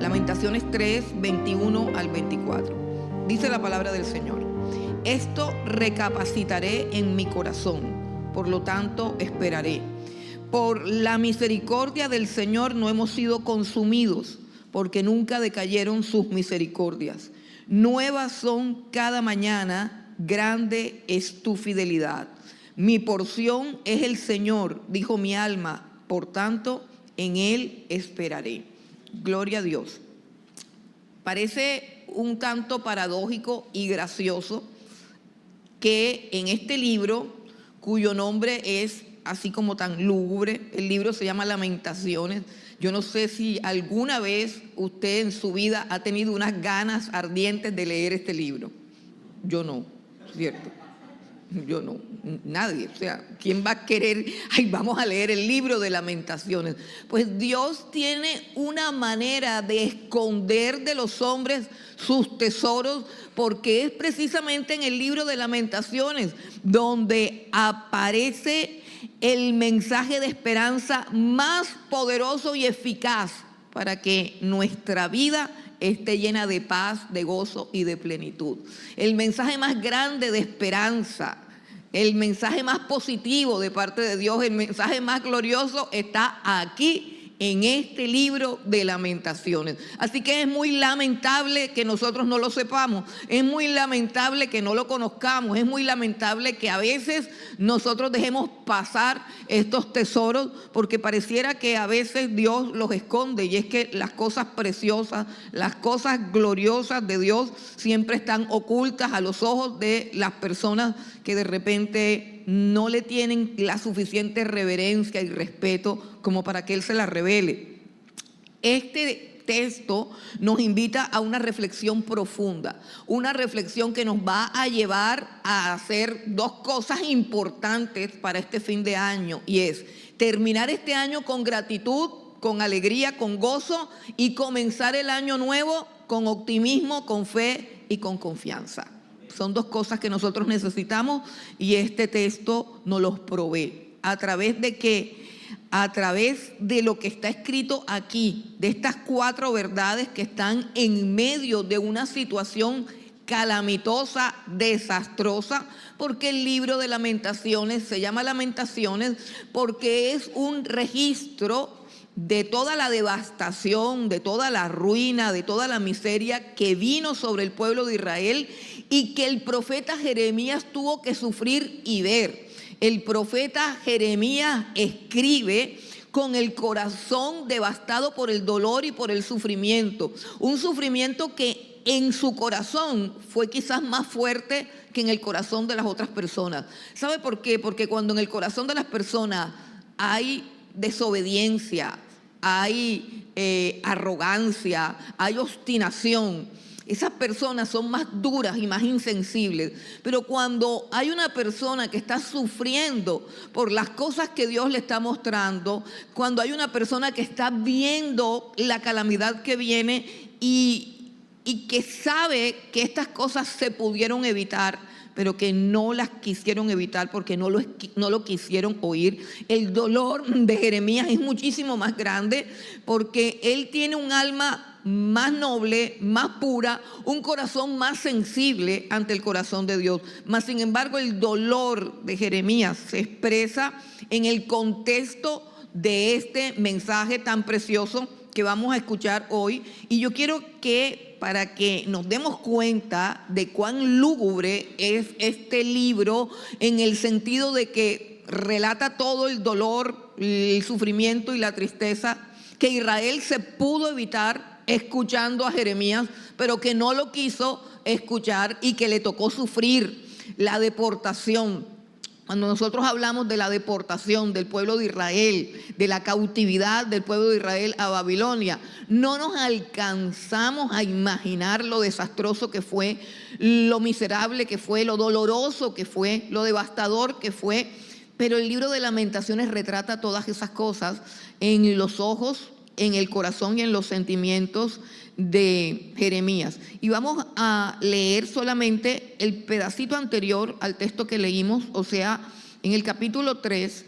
Lamentaciones 3, 21 al 24. Dice la palabra del Señor: esto recapacitaré en mi corazón, por lo tanto esperaré. Por la misericordia del Señor no hemos sido consumidos, porque nunca decayeron sus misericordias. Nuevas son cada mañana, grande es tu fidelidad. Mi porción es el Señor, dijo mi alma, por tanto en Él esperaré. Gloria a Dios. Parece un tanto paradójico y gracioso que en este libro, cuyo nombre es así como tan lúgubre, el libro se llama Lamentaciones. Yo no sé si alguna vez usted en su vida ha tenido unas ganas ardientes de leer este libro. Yo no, ¿cierto? Yo no, nadie. O sea, ¿quién va a querer? Ay, vamos a leer el libro de Lamentaciones. Pues Dios tiene una manera de esconder de los hombres sus tesoros, porque es precisamente en el libro de Lamentaciones donde aparece el mensaje de esperanza más poderoso y eficaz para que nuestra vida esté llena de paz, de gozo y de plenitud. El mensaje más grande de esperanza, el mensaje más positivo de parte de Dios, el mensaje más glorioso está aquí en este libro de Lamentaciones. Así que es muy lamentable que nosotros no lo sepamos, es muy lamentable que no lo conozcamos, es muy lamentable que a veces nosotros dejemos pasar estos tesoros, porque pareciera que a veces Dios los esconde, y es que las cosas preciosas, las cosas gloriosas de Dios siempre están ocultas a los ojos de las personas que de repente no le tienen la suficiente reverencia y respeto como para que Él se la revele. Este texto nos invita a una reflexión profunda, una reflexión que nos va a llevar a hacer dos cosas importantes para este fin de año, y es terminar este año con gratitud, con alegría, con gozo, y comenzar el año nuevo con optimismo, con fe y con confianza. Son dos cosas que nosotros necesitamos, y este texto nos los provee. ¿A través de qué? A través de lo que está escrito aquí, de estas 4 verdades que están en medio de una situación calamitosa, desastrosa, porque el libro de Lamentaciones se llama Lamentaciones porque es un registro de toda la devastación, de toda la ruina, de toda la miseria que vino sobre el pueblo de Israel y que el profeta Jeremías tuvo que sufrir y ver. El profeta Jeremías escribe con el corazón devastado por el dolor y por el sufrimiento. Un sufrimiento que en su corazón fue quizás más fuerte que en el corazón de las otras personas. ¿Sabe por qué? Porque cuando en el corazón de las personas hay desobediencia, hay arrogancia, hay obstinación, esas personas son más duras y más insensibles. Pero cuando hay una persona que está sufriendo por las cosas que Dios le está mostrando, cuando hay una persona que está viendo la calamidad que viene y que sabe que estas cosas se pudieron evitar, pero que no las quisieron evitar porque no lo quisieron oír, el dolor de Jeremías es muchísimo más grande, porque él tiene un alma más noble, más pura, un corazón más sensible ante el corazón de Dios. Mas sin embargo, el dolor de Jeremías se expresa en el contexto de este mensaje tan precioso que vamos a escuchar hoy. Y yo quiero que, para que nos demos cuenta de cuán lúgubre es este libro, en el sentido de que relata todo el dolor, el sufrimiento y la tristeza que Israel se pudo evitar escuchando a Jeremías, pero que no lo quiso escuchar y que le tocó sufrir la deportación. Cuando nosotros hablamos de la deportación del pueblo de Israel, de la cautividad del pueblo de Israel a Babilonia, no nos alcanzamos a imaginar lo desastroso que fue, lo miserable que fue, lo doloroso que fue, lo devastador que fue. Pero el libro de Lamentaciones retrata todas esas cosas en los ojos, en el corazón y en los sentimientos de Jeremías. Y vamos a leer solamente el pedacito anterior al texto que leímos, o sea, en el capítulo 3,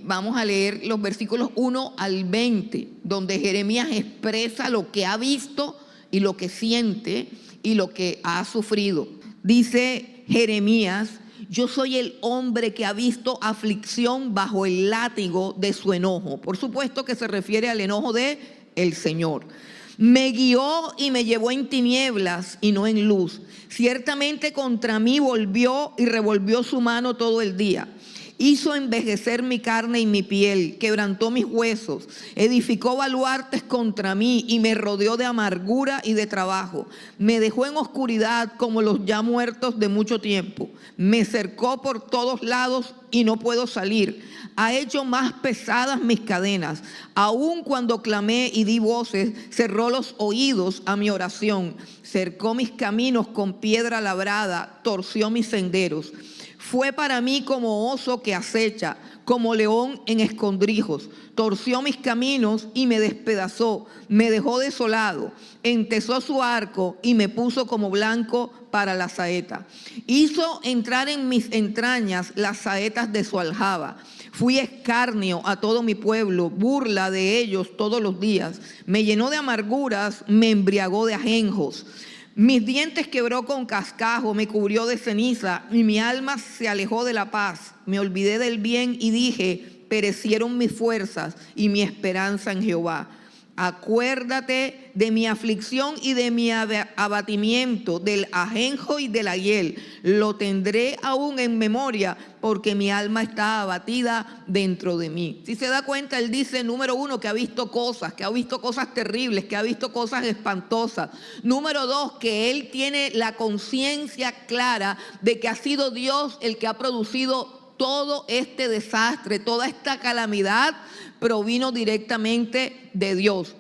Vamos a leer los versículos 1 al 20, donde Jeremías expresa lo que ha visto y lo que siente y lo que ha sufrido. Dice Jeremías: yo soy el hombre que ha visto aflicción bajo el látigo de su enojo. Por supuesto que se refiere al enojo de el Señor. Me guió y me llevó en tinieblas y no en luz. Ciertamente contra mí volvió y revolvió su mano todo el día. Hizo envejecer mi carne y mi piel, quebrantó mis huesos, edificó baluartes contra mí y me rodeó de amargura y de trabajo. Me dejó en oscuridad como los ya muertos de mucho tiempo. Me cercó por todos lados y no puedo salir. Ha hecho más pesadas mis cadenas. Aun cuando clamé y di voces, cerró los oídos a mi oración. Cercó mis caminos con piedra labrada, torció mis senderos. Fue para mí como oso que acecha, como león en escondrijos. Torció mis caminos y me despedazó, me dejó desolado. Entesó su arco y me puso como blanco para la saeta. Hizo entrar en mis entrañas las saetas de su aljaba. Fui escarnio a todo mi pueblo, burla de ellos todos los días. Me llenó de amarguras, me embriagó de ajenjos. Mis dientes quebró con cascajo, me cubrió de ceniza y mi alma se alejó de la paz. Me olvidé del bien y dije: perecieron mis fuerzas y mi esperanza en Jehová. Acuérdate de mi aflicción y de mi abatimiento, del ajenjo y del hiel. Lo tendré aún en memoria, porque mi alma está abatida dentro de mí. Si se da cuenta, él dice, número uno, que ha visto cosas terribles, que ha visto cosas espantosas. Número dos, que él tiene la conciencia clara de que ha sido Dios el que ha producido todo este desastre, toda esta calamidad provino directamente de Dios.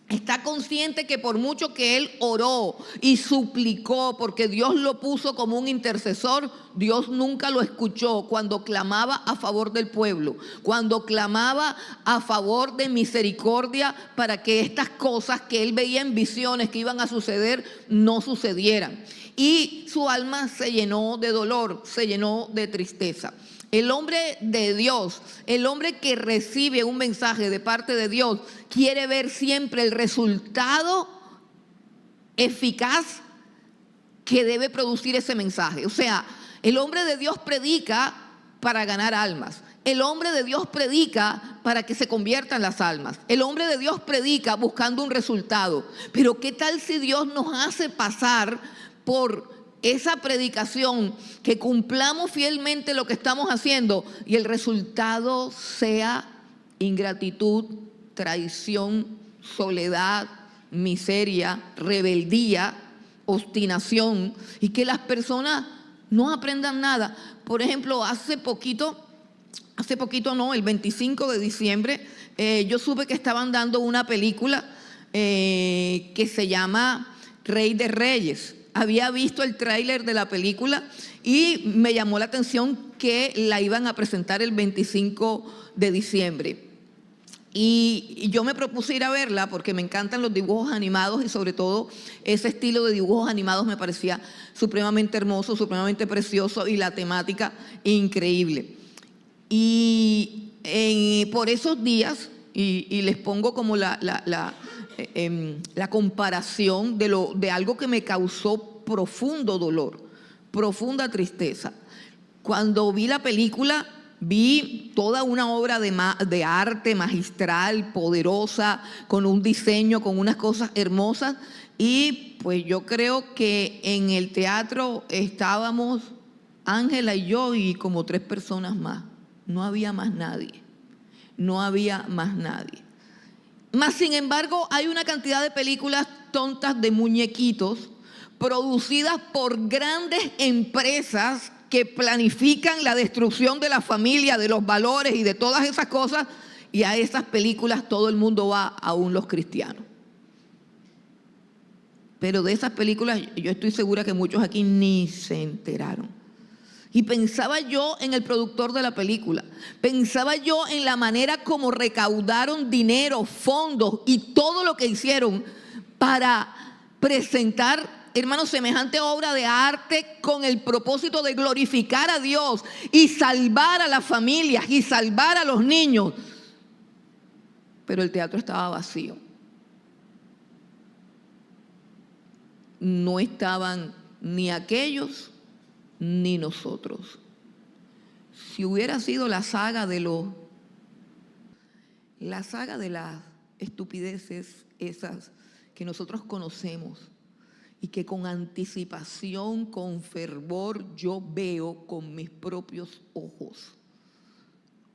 Está consciente que por mucho que él oró y suplicó, porque Dios lo puso como un intercesor, Dios nunca lo escuchó cuando clamaba a favor del pueblo, cuando clamaba a favor de misericordia para que estas cosas que él veía en visiones que iban a suceder no sucedieran. Y su alma se llenó de dolor, se llenó de tristeza. El hombre de Dios, el hombre que recibe un mensaje de parte de Dios, quiere ver siempre el resultado eficaz que debe producir ese mensaje. O sea, el hombre de Dios predica para ganar almas. El hombre de Dios predica para que se conviertan las almas. El hombre de Dios predica buscando un resultado. Pero ¿qué tal si Dios nos hace pasar por esa predicación, que cumplamos fielmente lo que estamos haciendo y el resultado sea ingratitud, traición, soledad, miseria, rebeldía, obstinación, y que las personas no aprendan nada? Por ejemplo, el 25 de diciembre, yo supe que estaban dando una película que se llama Rey de Reyes. Había visto el tráiler de la película y me llamó la atención que la iban a presentar el 25 de diciembre. Y yo me propuse ir a verla porque me encantan los dibujos animados y sobre todo ese estilo de dibujos animados me parecía supremamente hermoso, supremamente precioso y la temática increíble. Y por esos días, y les pongo como la comparación de algo que me causó profundo dolor, profunda tristeza. Cuando vi la película, vi toda una obra de arte magistral, poderosa, con un diseño, con unas cosas hermosas, y pues yo creo que en el teatro estábamos Ángela y yo y como 3 personas más. No había más nadie. Mas, sin embargo, hay una cantidad de películas tontas de muñequitos producidas por grandes empresas que planifican la destrucción de la familia, de los valores y de todas esas cosas, y a esas películas todo el mundo va, aún los cristianos. Pero de esas películas yo estoy segura que muchos aquí ni se enteraron. Y pensaba yo en el productor de la película, pensaba yo en la manera como recaudaron dinero, fondos y todo lo que hicieron para presentar hermanos, semejante obra de arte con el propósito de glorificar a Dios y salvar a las familias y salvar a los niños. Pero el teatro estaba vacío. No estaban ni aquellos ni nosotros. Si hubiera sido la saga de las estupideces esas que nosotros conocemos y que con anticipación, con fervor yo veo con mis propios ojos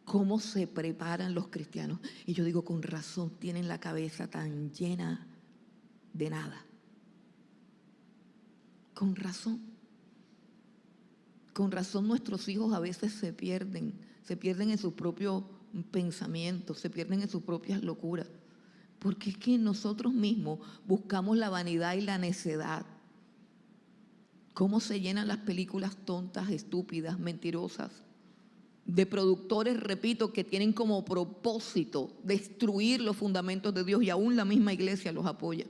cómo se preparan los cristianos, y yo digo, con razón tienen la cabeza tan llena de nada. Con razón nuestros hijos a veces se pierden en sus propios pensamientos, se pierden en sus propias locuras, porque es que nosotros mismos buscamos la vanidad y la necedad. Cómo se llenan las películas tontas, estúpidas, mentirosas, de productores, repito, que tienen como propósito destruir los fundamentos de Dios, y aún la misma iglesia los apoya.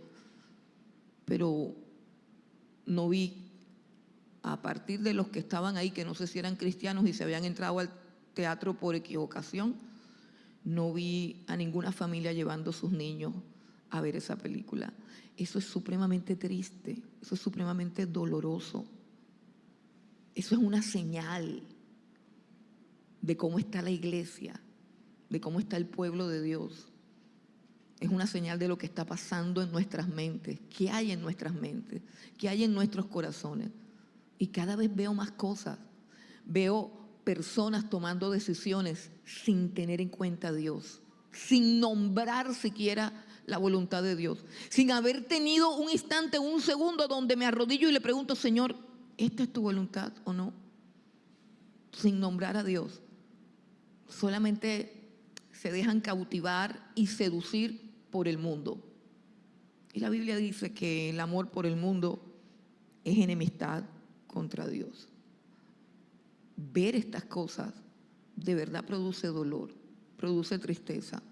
Pero no vi, a partir de los que estaban ahí, que no sé si eran cristianos y se habían entrado al teatro por equivocación, no vi a ninguna familia llevando a sus niños a ver esa película. Eso es supremamente triste, eso es supremamente doloroso. Eso es una señal de cómo está la iglesia, de cómo está el pueblo de Dios. Es una señal de lo que está pasando en nuestras mentes, qué hay en nuestras mentes, qué hay en nuestros corazones. Y cada vez veo más cosas. Veo personas tomando decisiones sin tener en cuenta a Dios, sin nombrar siquiera la voluntad de Dios, sin haber tenido un instante, un segundo donde me arrodillo y le pregunto, Señor, ¿esta es tu voluntad o no? Sin nombrar a Dios. Solamente se dejan cautivar y seducir por el mundo. Y la Biblia dice que el amor por el mundo es enemistad contra Dios. Ver estas cosas de verdad produce dolor, produce tristeza,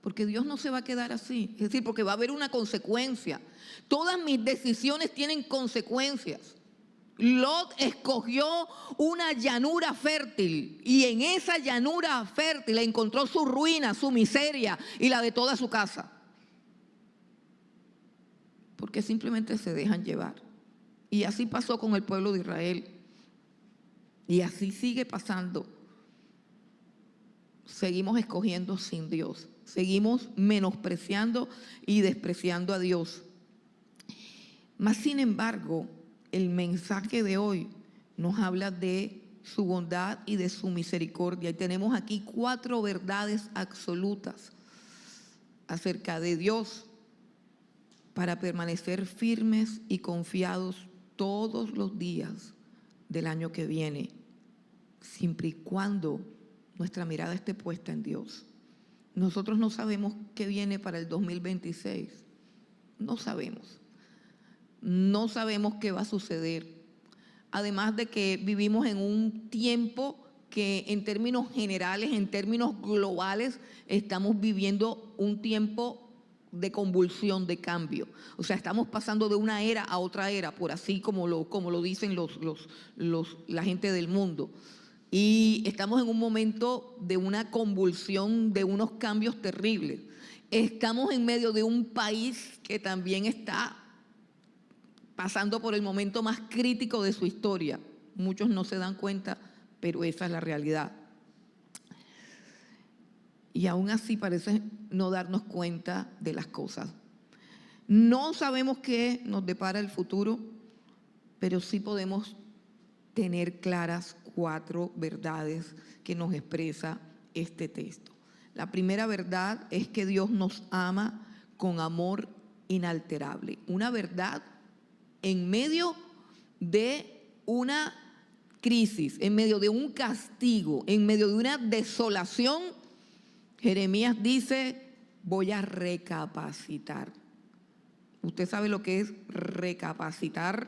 porque Dios no se va a quedar así, es decir, porque va a haber una consecuencia. Todas mis decisiones tienen consecuencias. Lot escogió una llanura fértil, y en esa llanura fértil encontró su ruina, su miseria y la de toda su casa, porque simplemente se dejan llevar. Y así pasó con el pueblo de Israel, y así sigue pasando. Seguimos escogiendo sin Dios, seguimos menospreciando y despreciando a Dios. Mas sin embargo, el mensaje de hoy nos habla de su bondad y de su misericordia. Y tenemos aquí 4 verdades absolutas acerca de Dios para permanecer firmes y confiados todos los días del año que viene, siempre y cuando nuestra mirada esté puesta en Dios. Nosotros no sabemos qué viene para el 2026. No sabemos. No sabemos qué va a suceder. Además de que vivimos en un tiempo que en términos generales, en términos globales, estamos viviendo un tiempo de convulsión, de cambio. O sea, estamos pasando de una era a otra era, por así como lo dicen la gente del mundo. Y estamos en un momento de una convulsión, de unos cambios terribles. Estamos en medio de un país que también está pasando por el momento más crítico de su historia. Muchos no se dan cuenta, pero esa es la realidad. Y aún así parece no darnos cuenta de las cosas. No sabemos qué nos depara el futuro, pero sí podemos tener claras 4 verdades que nos expresa este texto. La primera verdad es que Dios nos ama con amor inalterable. Una verdad en medio de una crisis, en medio de un castigo, en medio de una desolación. Jeremías dice, voy a recapacitar. ¿Usted sabe lo que es recapacitar?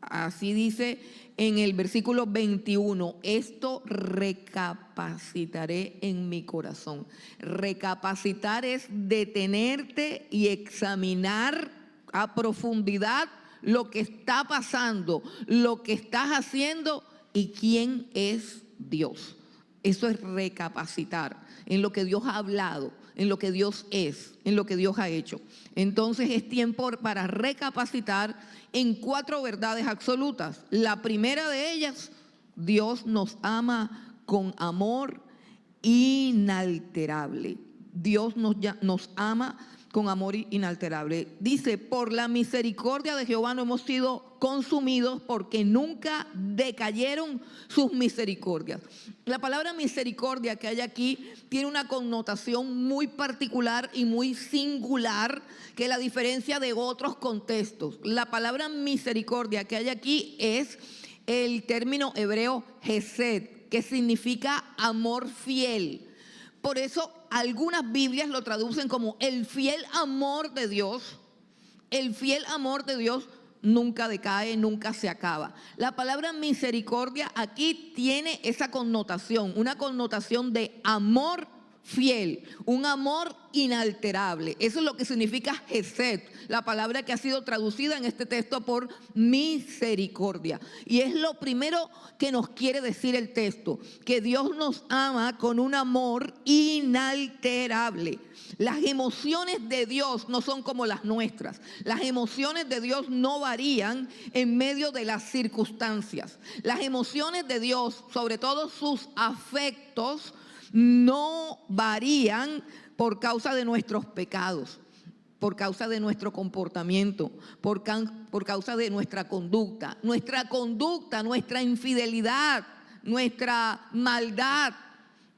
Así dice en el versículo 21, esto recapacitaré en mi corazón. Recapacitar es detenerte y examinar a profundidad lo que está pasando, lo que estás haciendo y quién es Dios. Eso es recapacitar en lo que Dios ha hablado, en lo que Dios es, en lo que Dios ha hecho. Entonces es tiempo para recapacitar en 4 verdades absolutas. La primera de ellas, Dios nos ama con amor inalterable. Dios nos ama con amor inalterable. Dice, por la misericordia de Jehová no hemos sido consumidos, porque nunca decayeron sus misericordias. La palabra misericordia que hay aquí tiene una connotación muy particular y muy singular, que la diferencia de otros contextos. La palabra misericordia que hay aquí es el término hebreo hesed, que significa amor fiel. Por eso algunas Biblias lo traducen como el fiel amor de Dios. El fiel amor de Dios nunca decae, nunca se acaba. La palabra misericordia aquí tiene esa connotación, una connotación de amor fiel, un amor inalterable. Eso es lo que significa hesed, la palabra que ha sido traducida en este texto por misericordia. Y es lo primero que nos quiere decir el texto, que Dios nos ama con un amor inalterable. Las emociones de Dios no son como las nuestras. Las emociones de Dios no varían en medio de las circunstancias. Las emociones de Dios, sobre todo sus afectos, no varían por causa de nuestros pecados, por causa de nuestro comportamiento, por causa de nuestra conducta, nuestra infidelidad, nuestra maldad,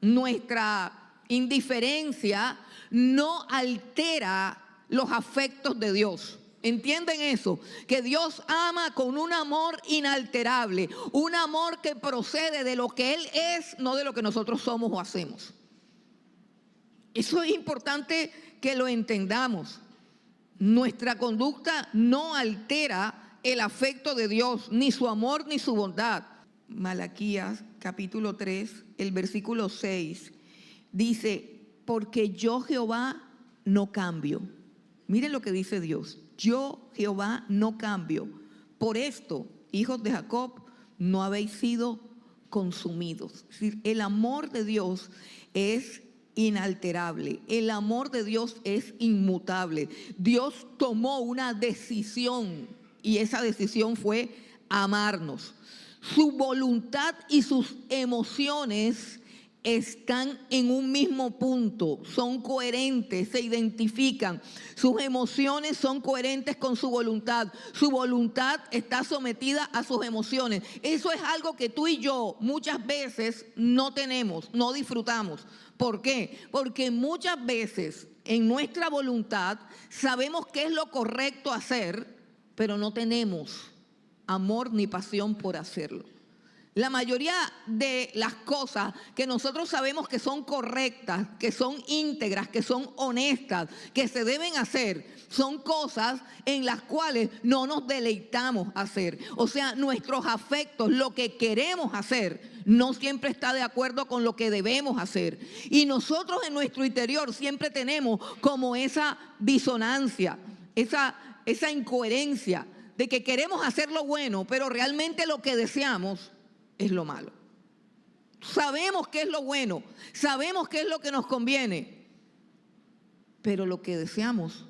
nuestra indiferencia no altera los afectos de Dios. ¿Entienden eso? Que Dios ama con un amor inalterable, un amor que procede de lo que Él es, no de lo que nosotros somos o hacemos. Eso es importante que lo entendamos. Nuestra conducta no altera el afecto de Dios, ni su amor ni su bondad. Malaquías capítulo 3, el versículo 6, dice, porque yo Jehová no cambio. Miren lo que dice Dios. Yo, Jehová, no cambio. Por esto, hijos de Jacob, no habéis sido consumidos. Es decir, el amor de Dios es inalterable. El amor de Dios es inmutable. Dios tomó una decisión y esa decisión fue amarnos. Su voluntad y sus emociones están en un mismo punto, son coherentes, se identifican. Sus emociones son coherentes con su voluntad está sometida a sus emociones. Eso es algo que tú y yo muchas veces no tenemos, no disfrutamos. ¿Por qué? Porque muchas veces en nuestra voluntad sabemos qué es lo correcto hacer, pero no tenemos amor ni pasión por hacerlo. La mayoría de las cosas que nosotros sabemos que son correctas, que son íntegras, que son honestas, que se deben hacer, son cosas en las cuales no nos deleitamos hacer. O sea, nuestros afectos, lo que queremos hacer, no siempre está de acuerdo con lo que debemos hacer. Y nosotros en nuestro interior siempre tenemos como esa disonancia, esa incoherencia de que queremos hacer lo bueno, pero realmente lo que deseamos es lo malo. Sabemos qué es lo bueno, sabemos qué es lo que nos conviene, pero lo que deseamos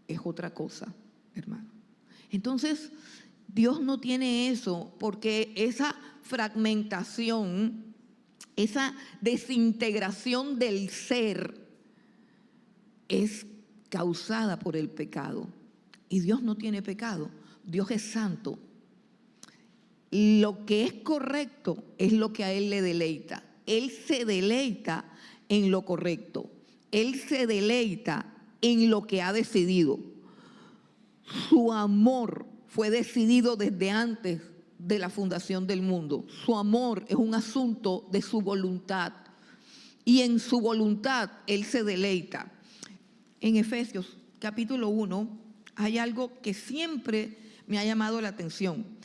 es otra cosa, hermano. Entonces, Dios no tiene eso, porque esa fragmentación, esa desintegración del ser es causada por el pecado. Y Dios no tiene pecado, Dios es santo. Lo que es correcto es lo que a Él le deleita. Él se deleita en lo correcto. Él se deleita en lo que ha decidido. Su amor fue decidido desde antes de la fundación del mundo. Su amor es un asunto de su voluntad. Y en su voluntad Él se deleita. En Efesios capítulo 1 hay algo que siempre me ha llamado la atención.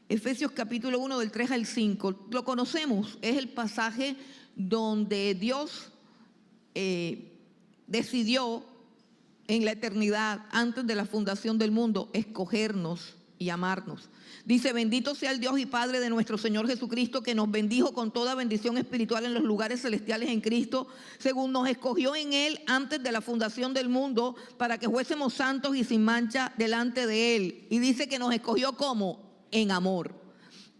Efesios capítulo 1 del 3 al 5, lo conocemos, es el pasaje donde Dios decidió en la eternidad, antes de la fundación del mundo, escogernos y amarnos. Dice: bendito sea el Dios y Padre de nuestro Señor Jesucristo, que nos bendijo con toda bendición espiritual en los lugares celestiales en Cristo, según nos escogió en Él antes de la fundación del mundo, para que fuésemos santos y sin mancha delante de Él. Y dice que nos escogió ¿cómo? En amor.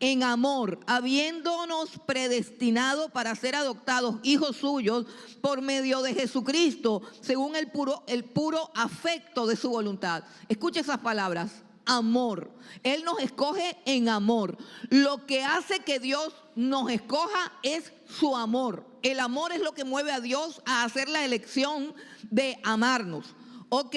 En amor, habiéndonos predestinado para ser adoptados hijos suyos por medio de Jesucristo, según el puro afecto de su voluntad. Escucha esas palabras: amor. Él nos escoge en amor. Lo que hace que Dios nos escoja es su amor. El amor es lo que mueve a Dios a hacer la elección de amarnos. Ok,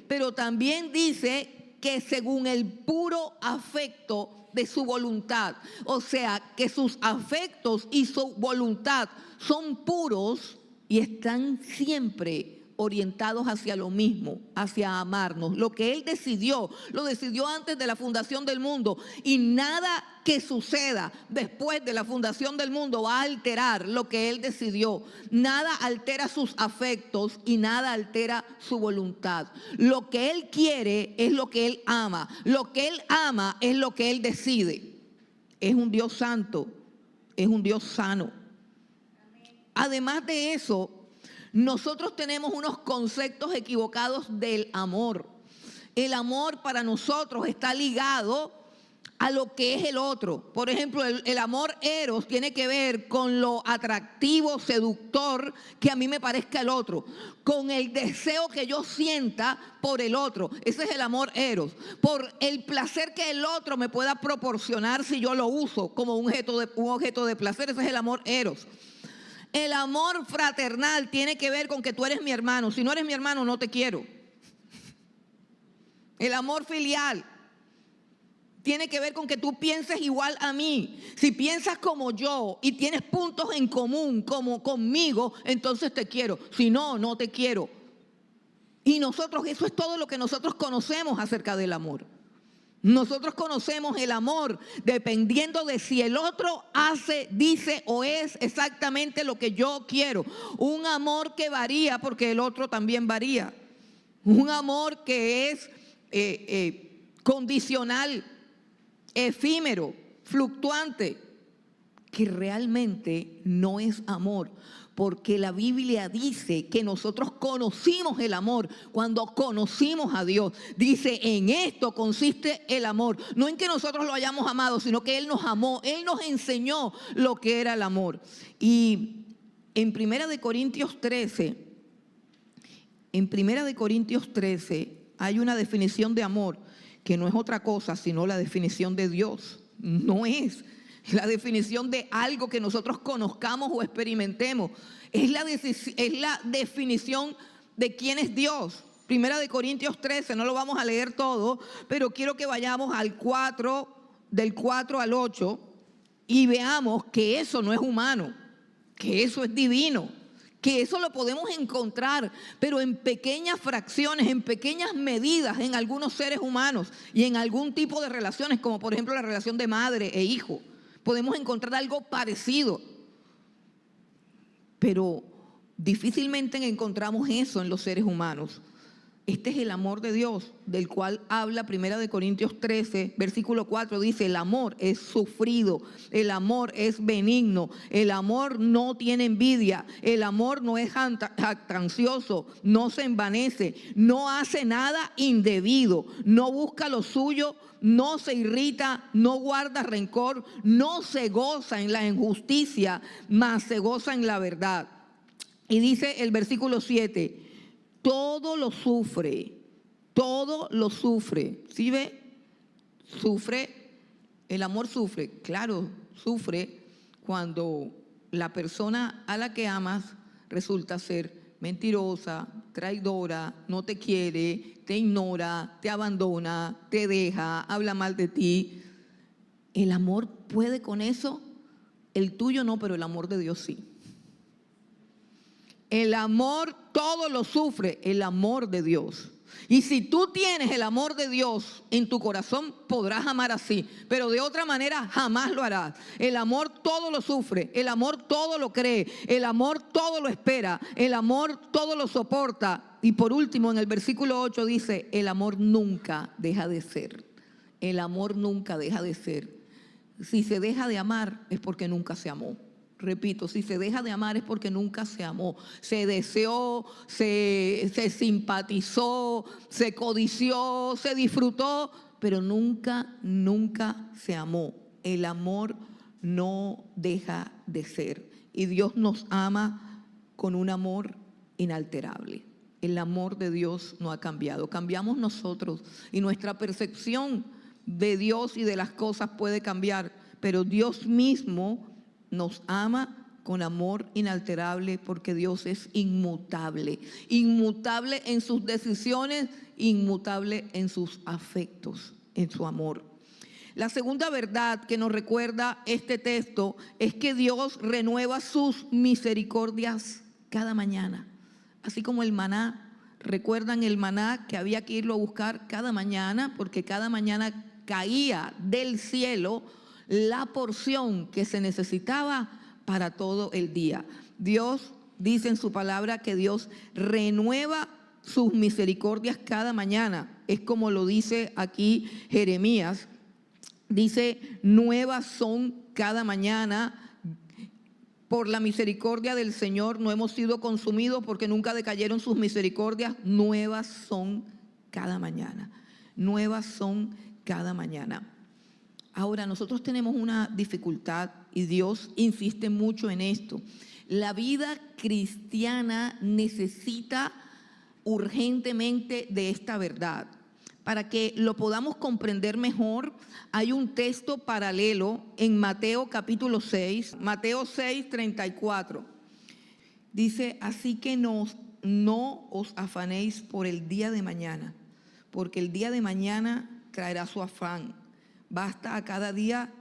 pero también dice que según el puro afecto de su voluntad. O sea, que sus afectos y su voluntad son puros y están siempre orientados hacia lo mismo, hacia amarnos. Lo que Él decidió, lo decidió antes de la fundación del mundo, y nada que suceda después de la fundación del mundo va a alterar lo que Él decidió. Nada altera sus afectos y nada altera su voluntad. Lo que Él quiere es lo que Él ama. Lo que Él ama es lo que Él decide. Es un Dios santo, es un Dios sano. Además de eso, nosotros tenemos unos conceptos equivocados del amor. El amor para nosotros está ligado a lo que es el otro. Por ejemplo, el amor eros tiene que ver con lo atractivo, seductor que a mí me parezca el otro, con el deseo que yo sienta por el otro. Ese es el amor eros, por el placer que el otro me pueda proporcionar si yo lo uso como un objeto de placer. Ese es el amor eros. El amor fraternal tiene que ver con que tú eres mi hermano. Si no eres mi hermano, no te quiero. El amor filial tiene que ver con que tú pienses igual a mí. Si piensas como yo y tienes puntos en común como conmigo, entonces te quiero. Si no, no te quiero. Y nosotros, eso es todo lo que nosotros conocemos acerca del amor. Nosotros conocemos el amor dependiendo de si el otro hace, dice o es exactamente lo que yo quiero. Un amor que varía porque el otro también varía. Un amor que es condicional, efímero, fluctuante, que realmente no es amor. Porque la Biblia dice que nosotros conocimos el amor cuando conocimos a Dios. Dice: en esto consiste el amor. No en que nosotros lo hayamos amado, sino que Él nos amó. Él nos enseñó lo que era el amor. Y en 1 Corintios 13, hay una definición de amor que no es otra cosa sino la definición de Dios. No es la definición de algo que nosotros conozcamos o experimentemos. Es la definición de quién es Dios. 1 Corintios 13, no lo vamos a leer todo, pero quiero que vayamos al 4, del 4 al 8, y veamos que eso no es humano, que eso es divino, que eso lo podemos encontrar, pero en pequeñas fracciones, en pequeñas medidas en algunos seres humanos y en algún tipo de relaciones, como por ejemplo la relación de madre e hijo. Podemos encontrar algo parecido, pero difícilmente encontramos eso en los seres humanos. Este es el amor de Dios, del cual habla 1 Corintios 13, versículo 4, dice: el amor es sufrido, el amor es benigno, el amor no tiene envidia, el amor no es jactancioso, no se envanece, no hace nada indebido, no busca lo suyo, no se irrita, no guarda rencor, no se goza en la injusticia, mas se goza en la verdad. Y dice el versículo 7, todo lo sufre, todo lo sufre. ¿Sí ve? Sufre, el amor sufre, claro, sufre cuando la persona a la que amas resulta ser mentirosa, traidora, no te quiere, te ignora, te abandona, te deja, habla mal de ti. ¿El amor puede con eso? El tuyo no, pero el amor de Dios sí. El amor todo lo sufre, el amor de Dios. Y si tú tienes el amor de Dios en tu corazón, podrás amar así, pero de otra manera jamás lo harás. El amor todo lo sufre, el amor todo lo cree, el amor todo lo espera, el amor todo lo soporta, Y por último, en el versículo 8 dice, el amor nunca deja de ser. El amor nunca deja de ser. Si se deja de amar es porque nunca se amó. Repito, si se deja de amar es porque nunca se amó. Se deseó, se simpatizó, se codició, se disfrutó, pero nunca se amó. El amor no deja de ser. Y Dios nos ama con un amor inalterable. El amor de Dios no ha cambiado. Cambiamos nosotros y nuestra percepción de Dios y de las cosas puede cambiar, pero Dios mismo nos ama con amor inalterable porque Dios es inmutable. Inmutable en sus decisiones, inmutable en sus afectos, en su amor. La segunda verdad que nos recuerda este texto es que Dios renueva sus misericordias cada mañana. Así como el maná, recuerdan el maná que había que irlo a buscar cada mañana porque cada mañana caía del cielo la porción que se necesitaba para todo el día. Dios dice en su palabra que Dios renueva sus misericordias cada mañana. Es como lo dice aquí Jeremías. Dice, nuevas son cada mañana. Por la misericordia del Señor no hemos sido consumidos porque nunca decayeron sus misericordias. Nuevas son cada mañana. Nuevas son cada mañana. Ahora, nosotros tenemos una dificultad y Dios insiste mucho en esto. La vida cristiana necesita urgentemente de esta verdad. Para que lo podamos comprender mejor, hay un texto paralelo en Mateo capítulo 6, Mateo 6, 34. Dice, así que no os afanéis por el día de mañana, porque el día de mañana traerá su afán. Basta a cada día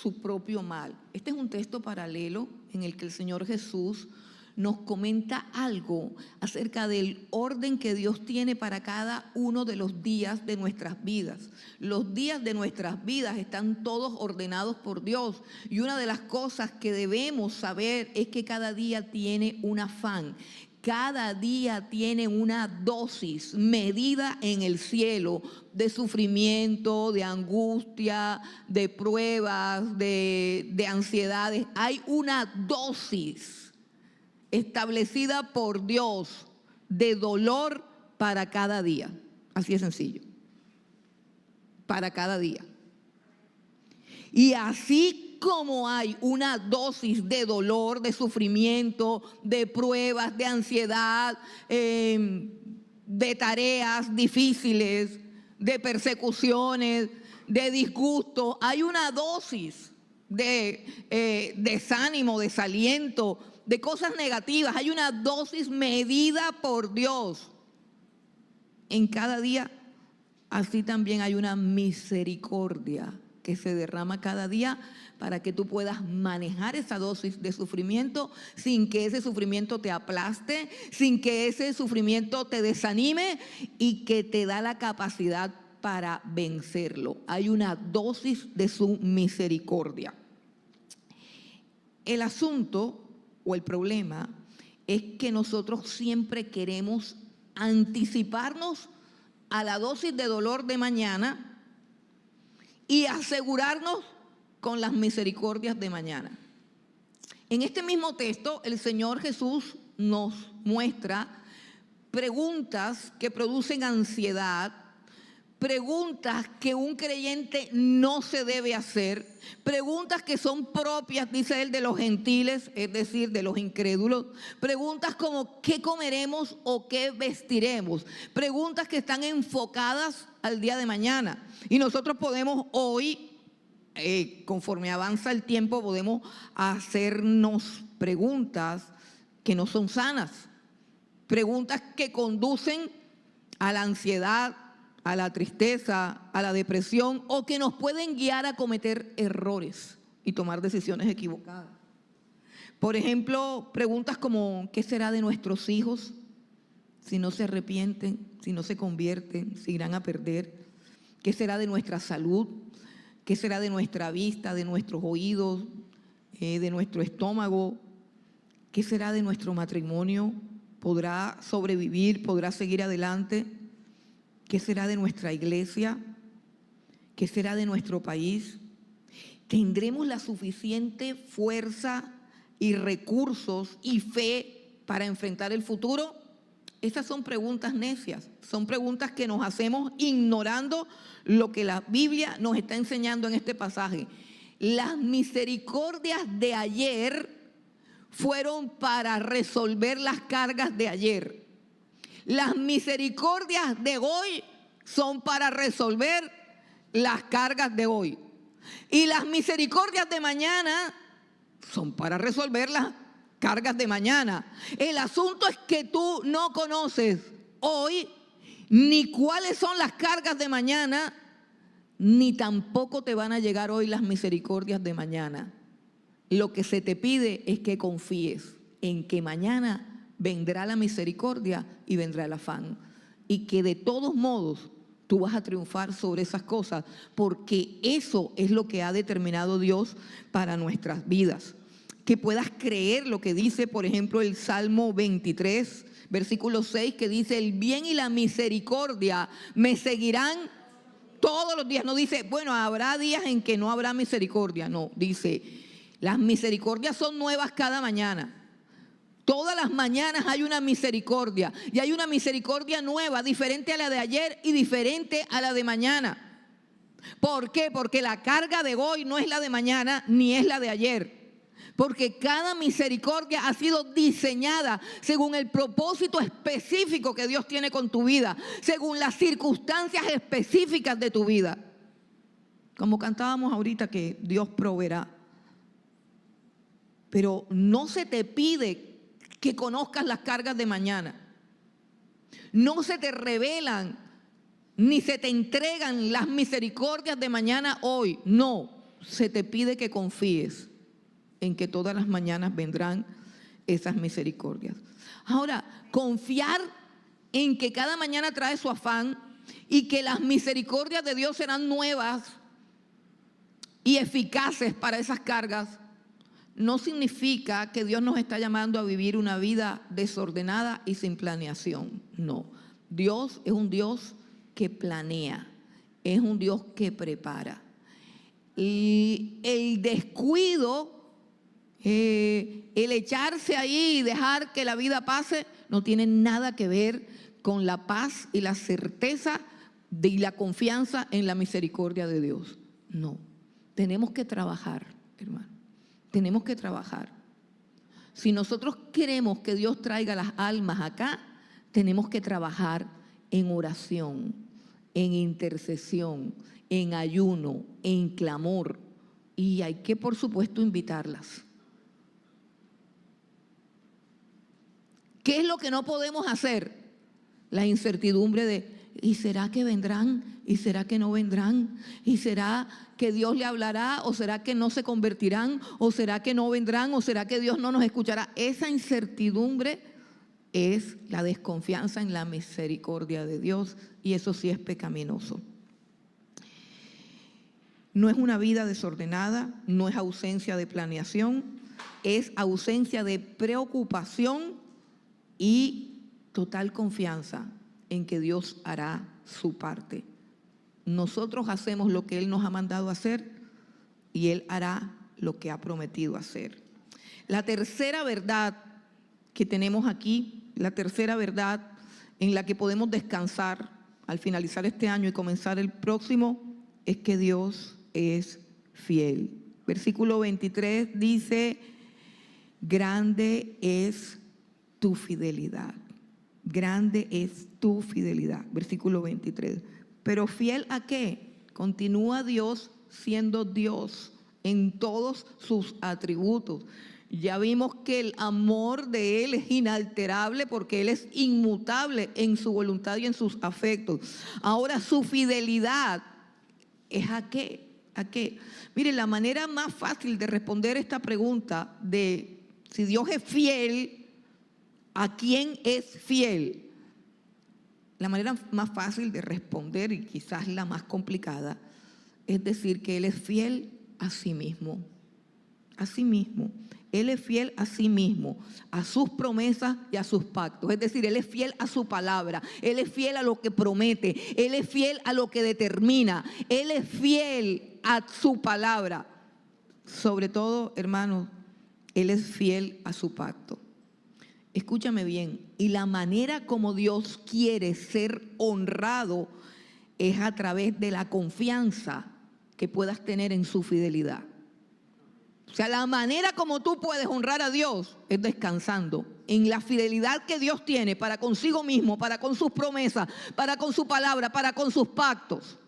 su propio mal. Este es un texto paralelo en el que el Señor Jesús nos comenta algo acerca del orden que Dios tiene para cada uno de los días de nuestras vidas. Los días de nuestras vidas están todos ordenados por Dios y una de las cosas que debemos saber es que cada día tiene un afán. Cada día tiene una dosis medida en el cielo de sufrimiento, de angustia, de pruebas, de ansiedades. Hay una dosis establecida por Dios de dolor para cada día. Así de sencillo. Para cada día. Y así como hay una dosis de dolor, de sufrimiento, de pruebas, de ansiedad, de tareas difíciles, de persecuciones, de disgusto, hay una dosis de desánimo, desaliento, de cosas negativas. Hay una dosis medida por Dios en cada día. Así también hay una misericordia que se derrama cada día para que tú puedas manejar esa dosis de sufrimiento sin que ese sufrimiento te aplaste, sin que ese sufrimiento te desanime y que te da la capacidad para vencerlo. Hay una dosis de su misericordia. El asunto o el problema es que nosotros siempre queremos anticiparnos a la dosis de dolor de mañana y asegurarnos con las misericordias de mañana. En este mismo texto, el Señor Jesús nos muestra preguntas que producen ansiedad, preguntas que un creyente no se debe hacer, preguntas que son propias, dice él, de los gentiles, es decir, de los incrédulos, preguntas como ¿qué comeremos o qué vestiremos? Preguntas que están enfocadas al día de mañana. Y nosotros podemos hoy, conforme avanza el tiempo, podemos hacernos preguntas que no son sanas, preguntas que conducen a la ansiedad, a la tristeza, a la depresión, o que nos pueden guiar a cometer errores y tomar decisiones equivocadas. Por ejemplo, preguntas como ¿qué será de nuestros hijos si no se arrepienten, si no se convierten, si irán a perder? ¿Qué será de nuestra salud? ¿Qué será de nuestra vista, de nuestros oídos, de nuestro estómago? ¿Qué será de nuestro matrimonio? ¿Podrá sobrevivir? ¿Podrá seguir adelante? ¿Qué será de nuestra iglesia? ¿Qué será de nuestro país? ¿Tendremos la suficiente fuerza y recursos y fe para enfrentar el futuro? Esas son preguntas necias, son preguntas que nos hacemos ignorando lo que la Biblia nos está enseñando en este pasaje. Las misericordias de ayer fueron para resolver las cargas de ayer. Las misericordias de hoy son para resolver las cargas de hoy. Y las misericordias de mañana son para resolver las cargas de mañana. El asunto es que tú no conoces hoy ni cuáles son las cargas de mañana, ni tampoco te van a llegar hoy las misericordias de mañana. Lo que se te pide es que confíes en que mañana vendrá la misericordia y vendrá el afán. Y que de todos modos tú vas a triunfar sobre esas cosas, porque eso es lo que ha determinado Dios para nuestras vidas. Que puedas creer lo que dice, por ejemplo, el Salmo 23, versículo 6, que dice: el bien y la misericordia me seguirán todos los días. No dice, bueno, habrá días en que no habrá misericordia. No, dice, las misericordias son nuevas cada mañana. Todas las mañanas hay una misericordia, y hay una misericordia nueva, diferente a la de ayer y diferente a la de mañana. ¿Por qué? Porque la carga de hoy no es la de mañana ni es la de ayer. Porque cada misericordia ha sido diseñada según el propósito específico que Dios tiene con tu vida, según las circunstancias específicas de tu vida. Como cantábamos ahorita, que Dios proveerá. Pero no se te pide que conozcas las cargas de mañana. No se te revelan ni se te entregan las misericordias de mañana hoy. No, se te pide que confíes en que todas las mañanas vendrán esas misericordias. Ahora, confiar en que cada mañana trae su afán y que las misericordias de Dios serán nuevas y eficaces para esas cargas, no significa que Dios nos está llamando a vivir una vida desordenada y sin planeación. No, Dios es un Dios que planea, es un Dios que prepara. Y el descuido, el echarse ahí y dejar que la vida pase, no tiene nada que ver con la paz y la certeza y la confianza en la misericordia de Dios. No, tenemos que trabajar, hermano. Tenemos que trabajar. Si nosotros queremos que Dios traiga las almas acá, tenemos que trabajar en oración, en intercesión, en ayuno, en clamor. Y hay que, por supuesto, invitarlas. ¿Qué es lo que no podemos hacer? La incertidumbre de, ¿y será que vendrán? ¿Y será que no vendrán? ¿Y será que Dios le hablará? ¿O será que no se convertirán? ¿O será que no vendrán? ¿O será que Dios no nos escuchará? Esa incertidumbre es la desconfianza en la misericordia de Dios, y eso sí es pecaminoso. No es una vida desordenada, no es ausencia de planeación, es ausencia de preocupación y total confianza en que Dios hará su parte. Nosotros hacemos lo que Él nos ha mandado hacer y Él hará lo que ha prometido hacer. La tercera verdad que tenemos aquí, la tercera verdad en la que podemos descansar al finalizar este año y comenzar el próximo, es que Dios es fiel. Versículo 23 dice: grande es tu fidelidad. Grande es tu fidelidad. Versículo 23. Pero ¿fiel a qué? Continúa Dios siendo Dios en todos sus atributos. Ya vimos que el amor de Él es inalterable porque Él es inmutable en su voluntad y en sus afectos. Ahora, su fidelidad es ¿a qué? ¿A qué? Miren, la manera más fácil de responder esta pregunta de si Dios es fiel, ¿a quién es fiel? La manera más fácil de responder, y quizás la más complicada, es decir que Él es fiel a sí mismo. A sí mismo. Él es fiel a sí mismo, a sus promesas y a sus pactos. Es decir, Él es fiel a su palabra. Él es fiel a lo que promete. Él es fiel a lo que determina. Él es fiel a su palabra. Sobre todo, hermanos, Él es fiel a su pacto. Escúchame bien. Y la manera como Dios quiere ser honrado es a través de la confianza que puedas tener en su fidelidad. O sea, la manera como tú puedes honrar a Dios es descansando en la fidelidad que Dios tiene para consigo mismo, para con sus promesas, para con su palabra, para con sus pactos.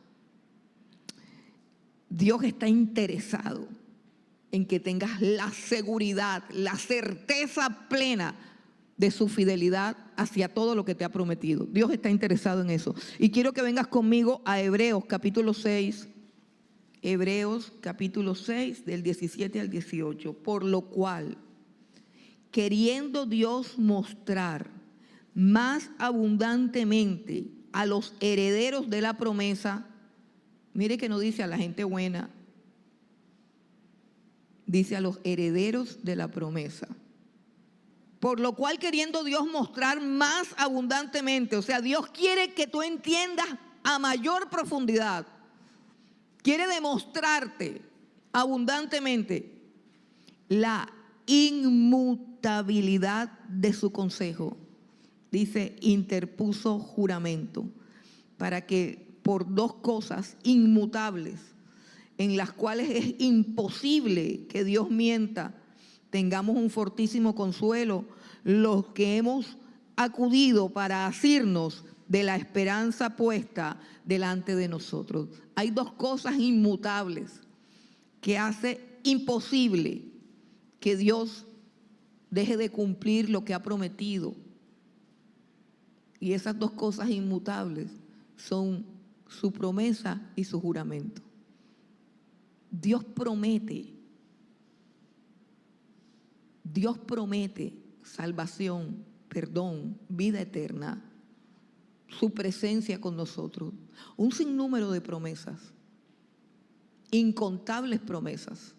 Dios está interesado en que tengas la seguridad, la certeza plena de su fidelidad hacia todo lo que te ha prometido. Dios está interesado en eso. Y quiero que vengas conmigo a Hebreos capítulo 6. Hebreos capítulo 6 del 17 al 18. Por lo cual, queriendo Dios mostrar más abundantemente a los herederos de la promesa, mire que no dice a la gente buena, dice a los herederos de la promesa. Por lo cual, queriendo Dios mostrar más abundantemente, o sea, Dios quiere que tú entiendas a mayor profundidad. Quiere demostrarte abundantemente la inmutabilidad de su consejo. Dice, interpuso juramento para que por dos cosas inmutables, en las cuales es imposible que Dios mienta, tengamos un fortísimo consuelo los que hemos acudido para asirnos de la esperanza puesta delante de nosotros. Hay dos cosas inmutables que hace imposible que Dios deje de cumplir lo que ha prometido. Y esas dos cosas inmutables son su promesa y su juramento. Dios promete salvación, perdón, vida eterna, su presencia con nosotros, un sinnúmero de promesas, incontables promesas.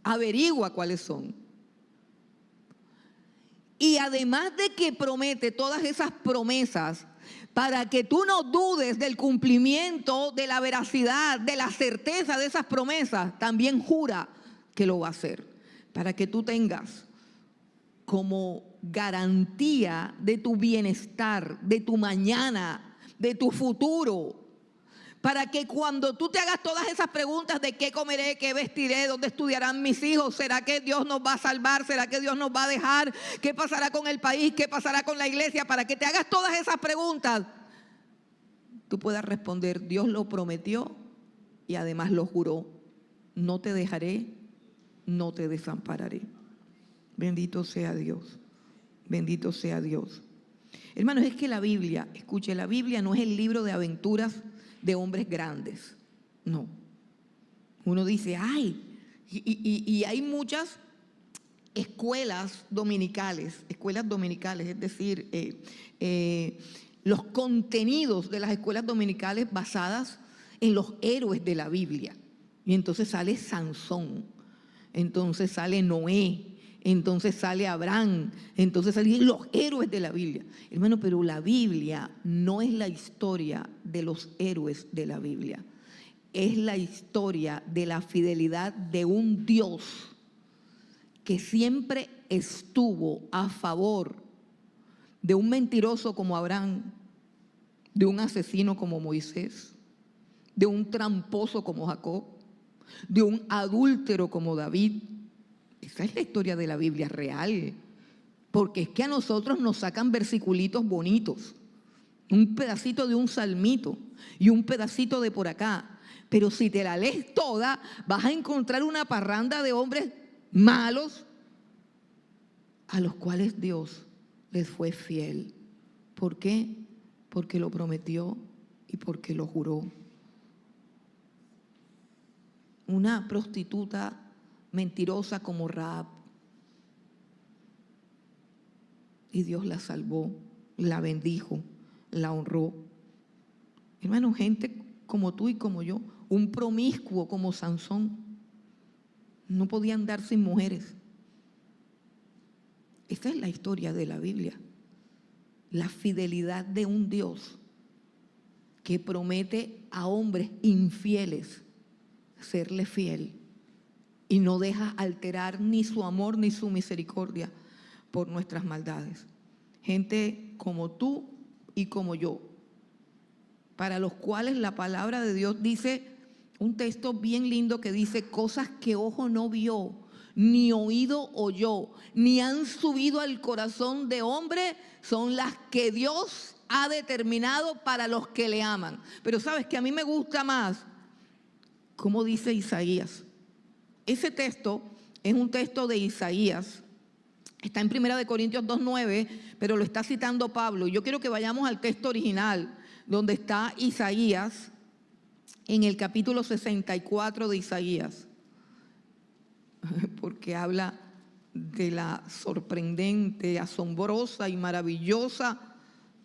Averigua cuáles son. Y además de que promete todas esas promesas, para que tú no dudes del cumplimiento, de la veracidad, de la certeza de esas promesas, también jura que lo va a hacer, para que tú tengas como garantía de tu bienestar, de tu mañana, de tu futuro, para que cuando tú te hagas todas esas preguntas de qué comeré, qué vestiré, dónde estudiarán mis hijos, ¿será que Dios nos va a salvar? ¿Será que Dios nos va a dejar? ¿Qué pasará con el país? ¿Qué pasará con la iglesia? Para que te hagas todas esas preguntas, tú puedas responder, Dios lo prometió y además lo juró, no te dejaré, no te desampararé. Bendito sea Dios, bendito sea Dios. Hermanos, es que la Biblia, escuche, la Biblia no es el libro de aventuras de hombres grandes, no. Uno dice, ay, y hay muchas escuelas dominicales, es decir, los contenidos de las escuelas dominicales basadas en los héroes de la Biblia. Y entonces sale Sansón, entonces sale Noé, entonces sale Abraham, entonces salen los héroes de la Biblia. Hermano, pero la Biblia no es la historia de los héroes de la Biblia. Es la historia de la fidelidad de un Dios que siempre estuvo a favor de un mentiroso como Abraham, de un asesino como Moisés, de un tramposo como Jacob, de un adúltero como David. Esa es la historia de la Biblia real, porque es que a nosotros nos sacan versiculitos bonitos, un pedacito de un salmito y un pedacito de por acá, pero si te la lees toda vas a encontrar una parranda de hombres malos a los cuales Dios les fue fiel. ¿Por qué? Porque lo prometió y porque lo juró. Una prostituta mentirosa como Rahab, y Dios la salvó, la bendijo, la honró. Hermano, gente como tú y como yo, un promiscuo como Sansón, no podía andar sin mujeres, Esta es la historia de la Biblia. La fidelidad de un Dios que promete a hombres infieles serle fiel y no deja alterar ni su amor ni su misericordia por nuestras maldades. Gente como tú y como yo, para los cuales la palabra de Dios dice, un texto bien lindo que dice, cosas que ojo no vio, ni oído oyó, ni han subido al corazón de hombre, son las que Dios ha determinado para los que le aman. Pero sabes que a mí me gusta más como dice Isaías. Ese texto es un texto de Isaías. Está en 1 Corintios 2:9, pero lo está citando Pablo. Yo quiero que vayamos al texto original, donde está Isaías, en el capítulo 64 de Isaías, porque habla de la sorprendente, asombrosa y maravillosa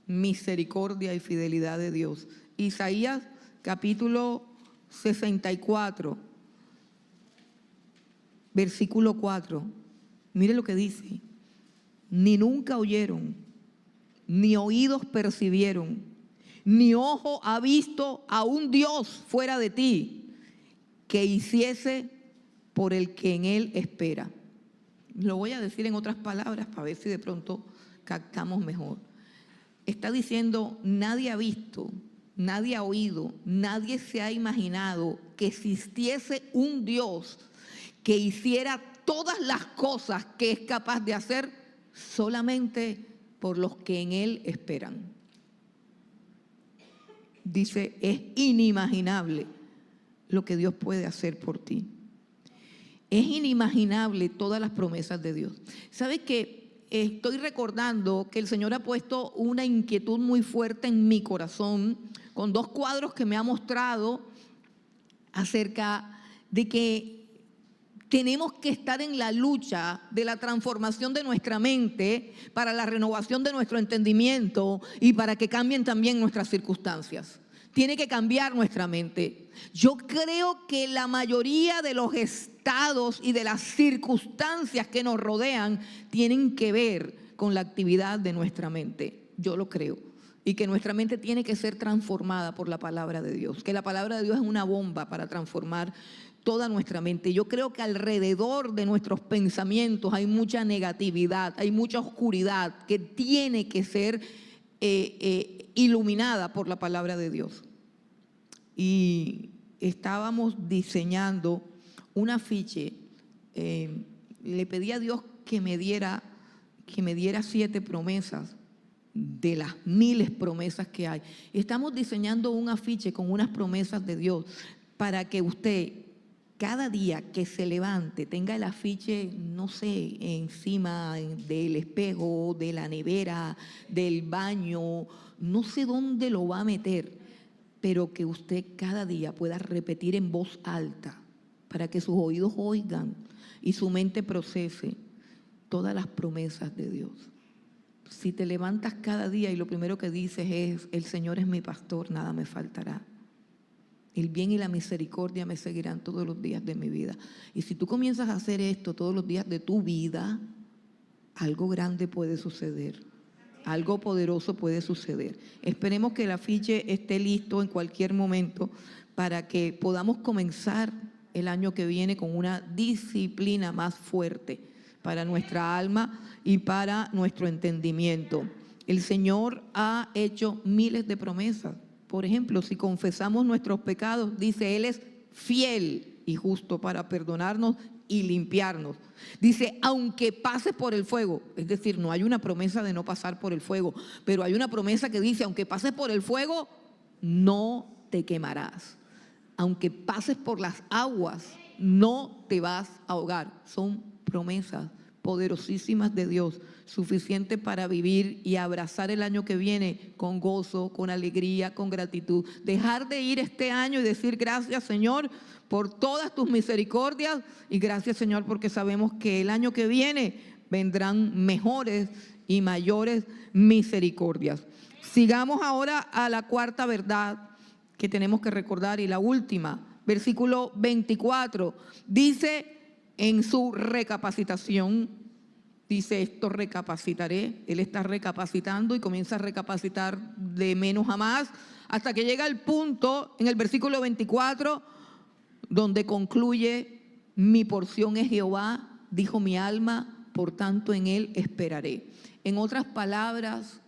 misericordia y fidelidad de Dios. Isaías capítulo 64, versículo 4. Mire lo que dice: ni nunca oyeron, ni oídos percibieron, ni ojo ha visto a un Dios fuera de ti que hiciese por el que en él espera. Lo voy a decir en otras palabras para ver si de pronto captamos mejor. Está diciendo, nadie ha visto, nadie ha oído, nadie se ha imaginado que existiese un Dios que hiciera todas las cosas que es capaz de hacer solamente por los que en él esperan. Dice, es inimaginable lo que Dios puede hacer por ti. Es inimaginable todas las promesas de Dios. ¿Sabes qué? Estoy recordando que el Señor ha puesto una inquietud muy fuerte en mi corazón con dos cuadros que me ha mostrado acerca de que tenemos que estar en la lucha de la transformación de nuestra mente para la renovación de nuestro entendimiento y para que cambien también nuestras circunstancias. Tiene que cambiar nuestra mente. Yo creo que la mayoría de los estados y de las circunstancias que nos rodean tienen que ver con la actividad de nuestra mente. Yo lo creo. Y que nuestra mente tiene que ser transformada por la palabra de Dios. Que la palabra de Dios es una bomba para transformar toda nuestra mente. Yo creo que alrededor de nuestros pensamientos hay mucha negatividad, hay mucha oscuridad que tiene que ser iluminada por la palabra de Dios. Y estábamos diseñando un afiche. Le pedí a Dios que me diera 7 promesas de las miles promesas que hay. Estamos diseñando un afiche con unas promesas de Dios para que usted cada día que se levante tenga el afiche, no sé, encima del espejo, de la nevera, del baño, no sé dónde lo va a meter, pero que usted cada día pueda repetir en voz alta para que sus oídos oigan y su mente procese todas las promesas de Dios. Si te levantas cada día y lo primero que dices es, el Señor es mi pastor, nada me faltará. El bien y la misericordia me seguirán todos los días de mi vida. Y si tú comienzas a hacer esto todos los días de tu vida, algo grande puede suceder. Algo poderoso puede suceder. Esperemos que el afiche esté listo en cualquier momento para que podamos comenzar el año que viene con una disciplina más fuerte para nuestra alma y para nuestro entendimiento. El Señor ha hecho miles de promesas. Por ejemplo, si confesamos nuestros pecados, dice, Él es fiel y justo para perdonarnos y limpiarnos. Dice, aunque pases por el fuego, es decir, no hay una promesa de no pasar por el fuego, pero hay una promesa que dice, aunque pases por el fuego, no te quemarás. Aunque pases por las aguas, no te vas a ahogar. Son promesas poderosísimas de Dios, suficiente para vivir y abrazar el año que viene con gozo, con alegría, con gratitud. Dejar de ir este año y decir gracias, Señor, por todas tus misericordias, y gracias, Señor, porque sabemos que el año que viene vendrán mejores y mayores misericordias. Sigamos ahora a la cuarta verdad que tenemos que recordar y la última, versículo 24, dice en su recapacitación, dice esto recapacitaré. Él está recapacitando y comienza a recapacitar de menos a más hasta que llega el punto en el versículo 24 donde concluye: mi porción es Jehová, dijo mi alma, por tanto en él esperaré. En otras palabras,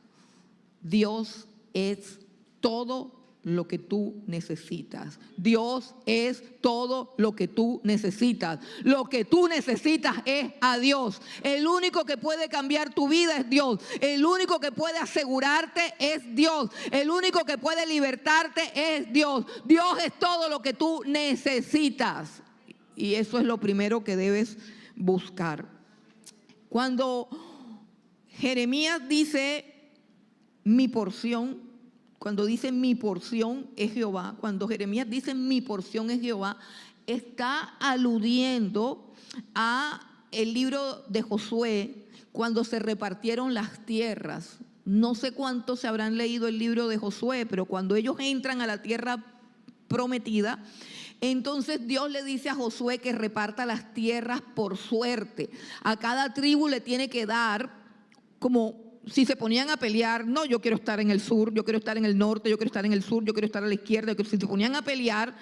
Dios es todo lo que tú necesitas. Dios es todo lo que tú necesitas. Lo que tú necesitas es a Dios. El único que puede cambiar tu vida es Dios. El único que puede asegurarte es Dios. El único que puede libertarte es Dios. Dios es todo lo que tú necesitas. Y eso es lo primero que debes buscar. Cuando Jeremías dice mi porción, cuando dice mi porción es Jehová, cuando Jeremías dice mi porción es Jehová, está aludiendo a el libro de Josué, cuando se repartieron las tierras. No sé cuántos se habrán leído el libro de Josué, pero cuando ellos entran a la tierra prometida, entonces Dios le dice a Josué que reparta las tierras por suerte. A cada tribu le tiene que dar, como si se ponían a pelear, no, yo quiero estar en el sur, yo quiero estar en el norte, yo quiero estar en el sur, yo quiero estar a la izquierda. Si se ponían a pelear,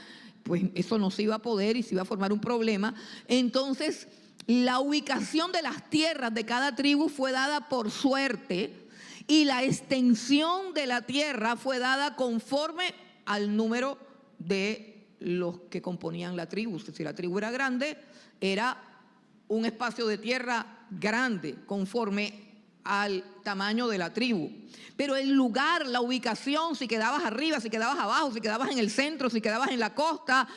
pues eso no se iba a poder y se iba a formar un problema. Entonces la ubicación de las tierras de cada tribu fue dada por suerte, y la extensión de la tierra fue dada conforme al número de los que componían la tribu. Si la tribu era grande, era un espacio de tierra grande conforme al tamaño de la tribu. Pero el lugar, la ubicación, si quedabas arriba, si quedabas abajo, si quedabas en el centro, si quedabas en la costa,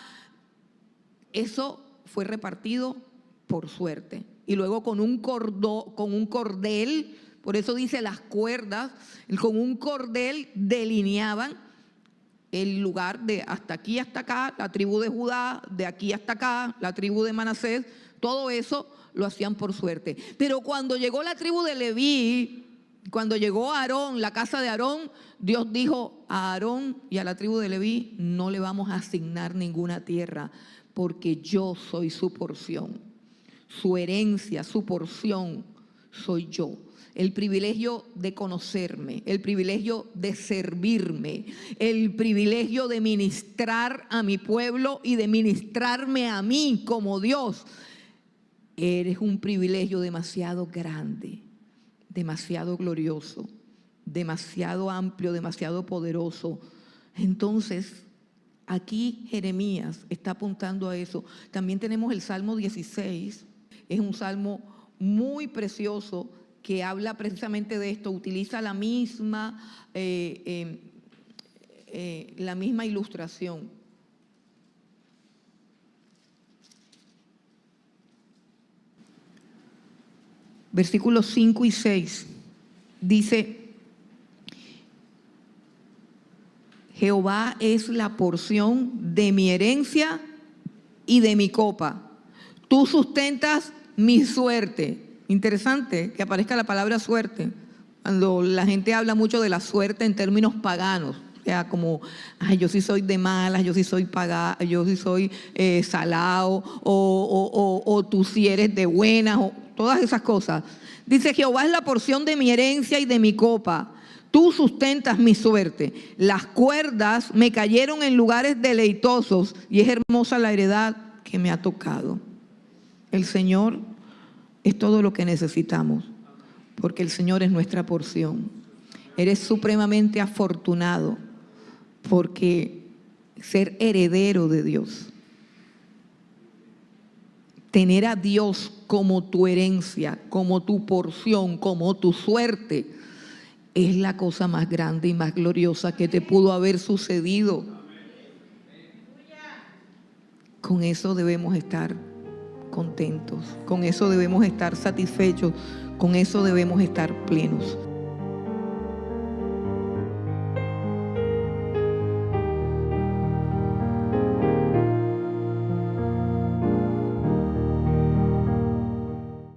eso fue repartido por suerte. Y luego con un cordel, por eso dice las cuerdas, con un cordel delineaban el lugar de hasta aquí hasta acá, la tribu de Judá, de aquí hasta acá, la tribu de Manasés. Todo eso lo hacían por suerte. Pero cuando llegó la tribu de Leví, cuando llegó Aarón, la casa de Aarón, Dios dijo a Aarón y a la tribu de Leví: no le vamos a asignar ninguna tierra, porque yo soy su porción, su herencia, su porción soy yo. El privilegio de conocerme, el privilegio de servirme, el privilegio de ministrar a mi pueblo y de ministrarme a mí como Dios. Eres un privilegio demasiado grande, demasiado glorioso, demasiado amplio, demasiado poderoso. Entonces, aquí Jeremías está apuntando a eso. También tenemos el Salmo 16, es un salmo muy precioso que habla precisamente de esto, utiliza la misma ilustración. Versículos 5 y 6 dice: Jehová es la porción de mi herencia y de mi copa. Tú sustentas mi suerte. Interesante que aparezca la palabra suerte cuando la gente habla mucho de la suerte en términos paganos. O sea, como, ay, yo sí soy de malas, yo sí soy pagada, yo sí soy salado, o tú sí eres de buenas, o todas esas cosas. Dice: Jehová es la porción de mi herencia y de mi copa. Tú sustentas mi suerte. Las cuerdas me cayeron en lugares deleitosos, y es hermosa la heredad que me ha tocado. El Señor es todo lo que necesitamos, porque el Señor es nuestra porción. Eres supremamente afortunado, porque ser heredero de Dios, tener a Dios como tu herencia, como tu porción, como tu suerte, es la cosa más grande y más gloriosa que te pudo haber sucedido. Con eso debemos estar contentos, con eso debemos estar satisfechos, con eso debemos estar plenos.